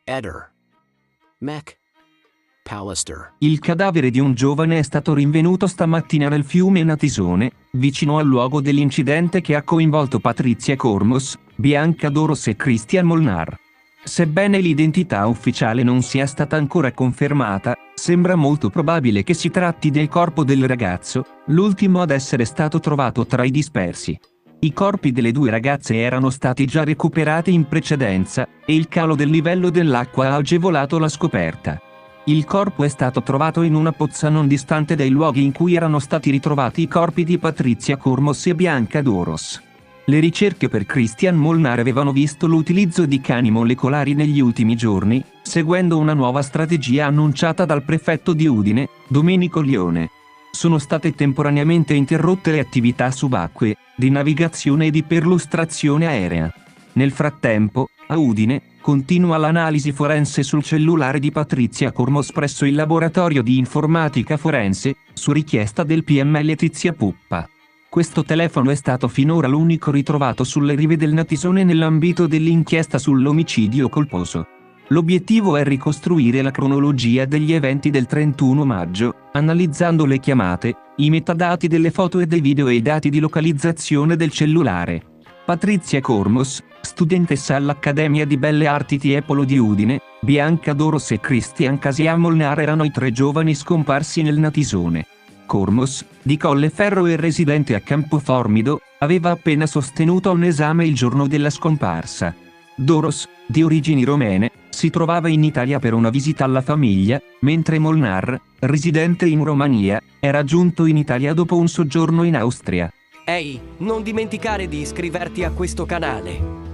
Eder. Mech. Pallister. Il cadavere di un giovane è stato rinvenuto stamattina nel fiume Natisone, vicino al luogo dell'incidente che ha coinvolto Patrizia Cormos, Bianca Doros e Christian Molnar. Sebbene l'identità ufficiale non sia stata ancora confermata, sembra molto probabile che si tratti del corpo del ragazzo, l'ultimo ad essere stato trovato tra i dispersi. I corpi delle due ragazze erano stati già recuperati in precedenza, e il calo del livello dell'acqua ha agevolato la scoperta. Il corpo è stato trovato in una pozza non distante dai luoghi in cui erano stati ritrovati i corpi di Patrizia Cormos e Bianca Doros. Le ricerche per Christian Molnar avevano visto l'utilizzo di cani molecolari negli ultimi giorni, seguendo una nuova strategia annunciata dal prefetto di Udine, Domenico Lione. Sono state temporaneamente interrotte le attività subacquee, di navigazione e di perlustrazione aerea. Nel frattempo, a Udine, continua l'analisi forense sul cellulare di Patrizia Cormos presso il laboratorio di informatica forense, su richiesta del PM Letizia Puppa. Questo telefono è stato finora l'unico ritrovato sulle rive del Natisone nell'ambito dell'inchiesta sull'omicidio colposo. L'obiettivo è ricostruire la cronologia degli eventi del 31 maggio, analizzando le chiamate, i metadati delle foto e dei video e i dati di localizzazione del cellulare. Patrizia Cormos, studentessa all'Accademia di Belle Arti Tiepolo di Udine, Bianca Doros e Christian Casia Molnar erano i tre giovani scomparsi nel Natisone. Cormos, di Colleferro e residente a Campoformido, aveva appena sostenuto un esame il giorno della scomparsa. Doros, di origini romene, si trovava in Italia per una visita alla famiglia, mentre Molnar, residente in Romania, era giunto in Italia dopo un soggiorno in Austria. Ehi, non dimenticare di iscriverti a questo canale.